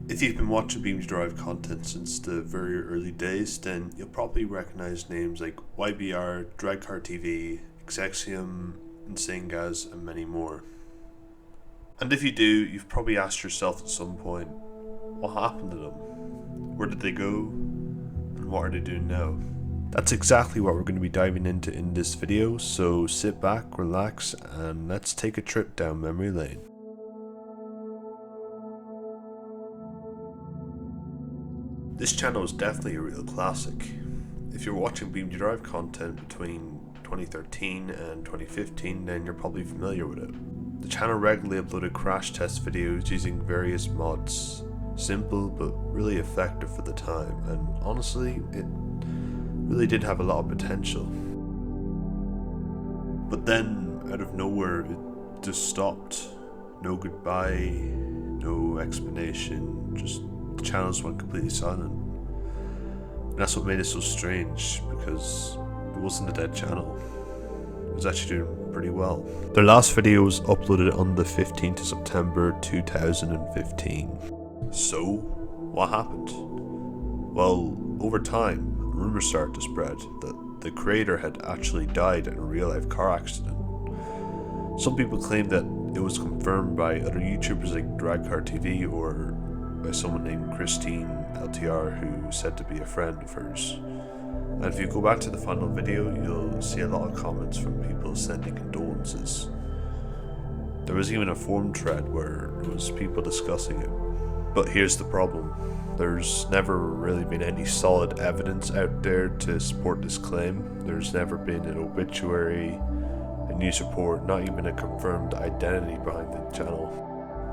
If you've been watching BeamNG content since the very early days, then you'll probably recognize names like YBR, Dragcar TV, Xexeom, InsaneGaz, and many more. And if you do, you've probably asked yourself at some point, what happened to them? Where did they go? And what are they doing now? That's exactly what we're going to be diving into in this video, so sit back, relax, and let's take a trip down memory lane. This channel is definitely a real classic. If you're watching BeamNG content between 2013 and 2015, then you're probably familiar with it. The channel regularly uploaded crash test videos using various mods. Simple but really effective for the time, and honestly, it really did have a lot of potential. But then, out of nowhere, it just stopped. No goodbye, no explanation, just the channels went completely silent. And that's what made it so strange, because it wasn't a dead channel. It was actually doing pretty well. Their last video was uploaded on the 15th of September 2015. So, what happened? Well, over time, rumors started to spread that the creator had actually died in a real-life car accident. Some people claim that it was confirmed by other YouTubers like Dragcar TV or by someone named Christine LTR, who said to be a friend of hers. And if you go back to the final video, you'll see a lot of comments from people sending condolences. There was even a forum thread where there was people discussing it. But here's the problem. There's never really been any solid evidence out there to support this claim. There's never been an obituary, a news report, not even a confirmed identity behind the channel.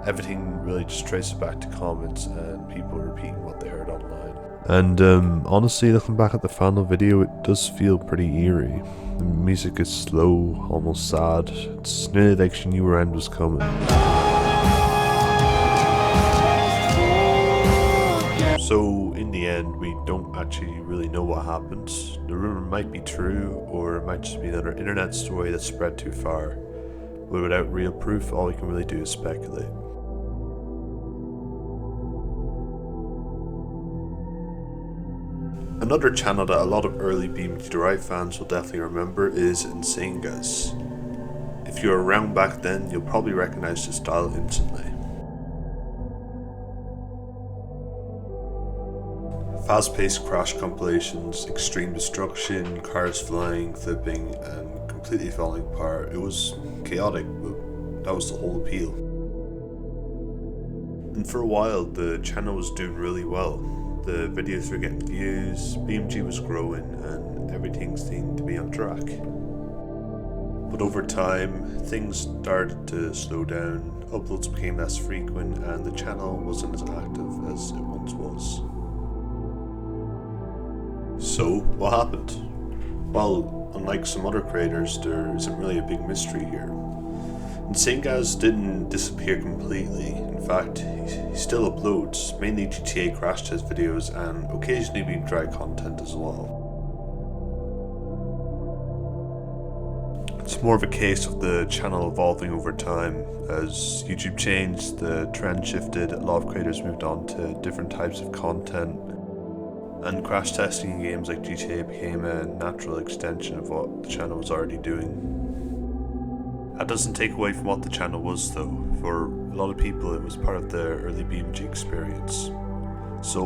Everything really just traces back to comments and people repeating what they heard online. And honestly, looking back at the final video, it does feel pretty eerie. The music is slow, almost sad. It's nearly like she knew her end was coming. So in the end, we don't actually really know what happened. The rumor might be true, or it might just be another internet story that spread too far. But without real proof, all we can really do is speculate. Another channel that a lot of early BeamNG fans will definitely remember is InsaneGaz. If you were around back then, you'll probably recognize the style instantly. Fast-paced crash compilations, extreme destruction, cars flying, flipping, and completely falling apart. It was chaotic, but that was the whole appeal. And for a while, the channel was doing really well. The videos were getting views, BeamNG was growing, and everything seemed to be on track. But over time, things started to slow down, uploads became less frequent, and the channel wasn't as active as it once was. So, what happened? Well, unlike some other creators, there isn't really a big mystery here. InsaneGaz didn't disappear completely. In fact, he still uploads, mainly GTA crash test videos and occasionally BeamNG content as well. It's more of a case of the channel evolving over time. As YouTube changed, the trend shifted, a lot of creators moved on to different types of content, and crash testing in games like GTA became a natural extension of what the channel was already doing. That doesn't take away from what the channel was though. For a lot of people it was part of the early BeamNG experience. So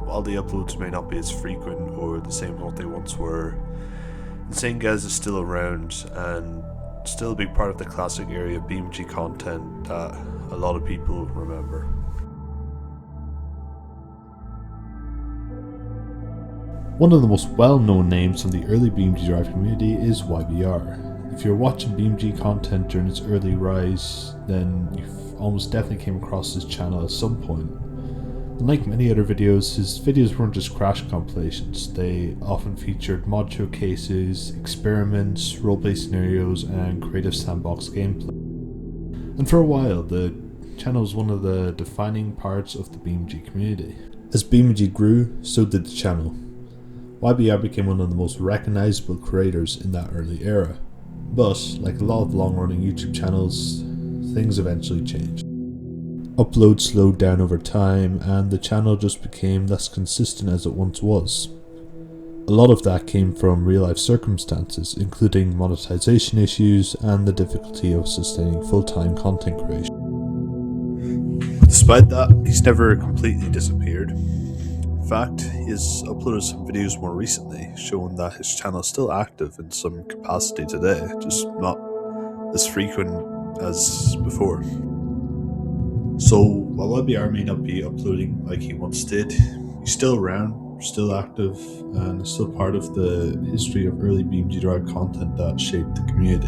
while the uploads may not be as frequent or the same as what they once were, InsaneGaz is still around and still a big part of the classic area of BeamNG content that a lot of people remember. One of the most well-known names from the early BeamNG community is YBR. If you're watching BeamNG content during its early rise, then you've almost definitely came across his channel at some point. Unlike many other videos, his videos weren't just crash compilations. They often featured mod showcases, experiments, roleplay scenarios, and creative sandbox gameplay. And for a while, the channel was one of the defining parts of the BeamNG community. As BeamNG grew, so did the channel. YBR became one of the most recognizable creators in that early era. But, like a lot of long-running YouTube channels, things eventually changed. Uploads slowed down over time, and the channel just became less consistent as it once was. A lot of that came from real-life circumstances, including monetization issues and the difficulty of sustaining full-time content creation. Despite that, he's never completely disappeared. In fact, he has uploaded some videos more recently, showing that his channel is still active in some capacity today, just not as frequent as before. So, while YBR may not be uploading like he once did, he's still around, still active, and is still part of the history of early BeamNG Drive content that shaped the community.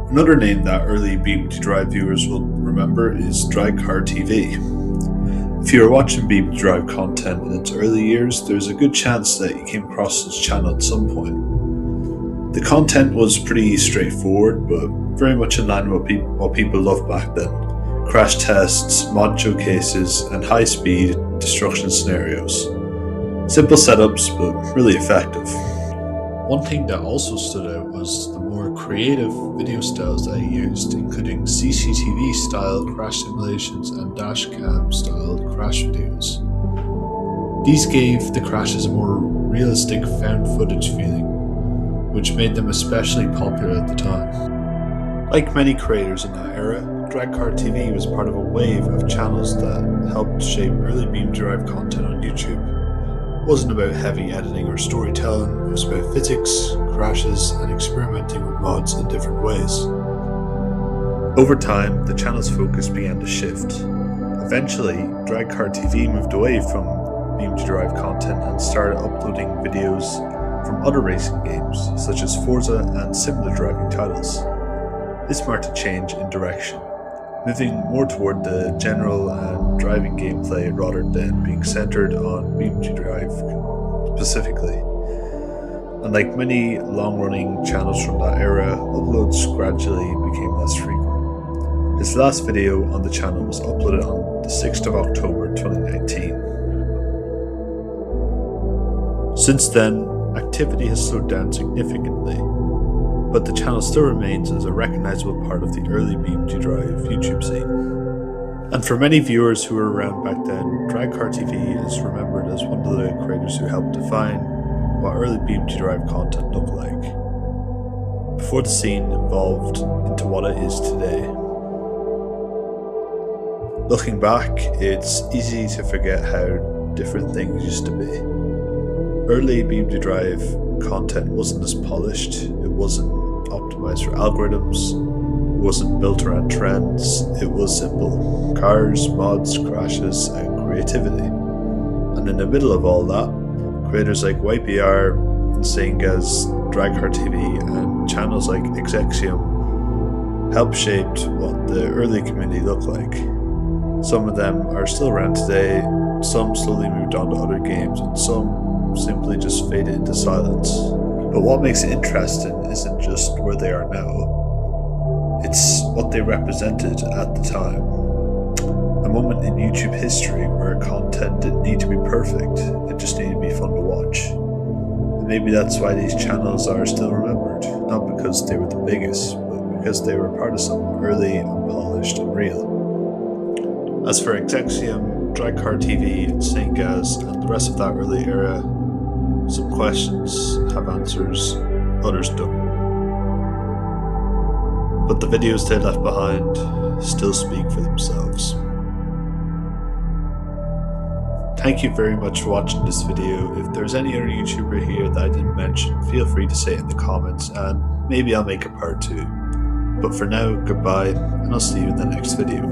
Another name that early BeamNG Drive viewers will remember is DragCarTV. If you were watching BeamNG Drive content in its early years, there's a good chance that you came across his channel at some point. The content was pretty straightforward, but very much in line with what people loved back then. Crash tests, mod showcases, and high-speed destruction scenarios. Simple setups, but really effective. One thing that also stood out was the more creative video styles that he used, including CCTV-style crash simulations and dashcam-style crash videos. These gave the crashes a more realistic found footage feeling, which made them especially popular at the time. Like many creators in that era, DragCarTV was part of a wave of channels that helped shape early BeamNG Drive content on YouTube. It wasn't about heavy editing or storytelling, it was about physics, crashes, and experimenting with mods in different ways. Over time, the channel's focus began to shift. Eventually, DragCarTV moved away from BeamNG Drive content and started uploading videos from other racing games, such as Forza and similar driving titles. This marked a change in direction, moving more toward the general and driving gameplay rather than being centered on BeamNG Drive specifically. And like many long-running channels from that era, uploads gradually became less frequent. His last video on the channel was uploaded on the 6th of October 2019. Since then, activity has slowed down significantly, but the channel still remains as a recognizable part of the early BeamNG Drive YouTube scene. And for many viewers who were around back then, DragCarTV is remembered as one of the creators who helped define what early BeamNG Drive content looked like, before the scene evolved into what it is today. Looking back, it's easy to forget how different things used to be. Early BeamNG Drive content wasn't as polished, it wasn't optimized for algorithms, it wasn't built around trends, it was simple. Cars, mods, crashes, and creativity. And in the middle of all that, creators like YBR, InsaneGaz, DragCarTV, and channels like Xexeom helped shape what the early community looked like. Some of them are still around today, some slowly moved on to other games, and some simply just faded into silence. But what makes it interesting isn't just where they are now, it's what they represented at the time. A moment in YouTube history where content didn't need to be perfect, it just needed to be fun to watch. And maybe that's why these channels are still remembered, not because they were the biggest, but because they were part of something early, unpolished, and real. As for Xexeom, DragCarTV, InsaneGaz, and the rest of that early era, some questions have answers, others don't. But the videos they left behind still speak for themselves. Thank you very much for watching this video. If there's any other YouTuber here that I didn't mention, feel free to say it in the comments and maybe I'll make a part 2. But for now, goodbye, and I'll see you in the next video.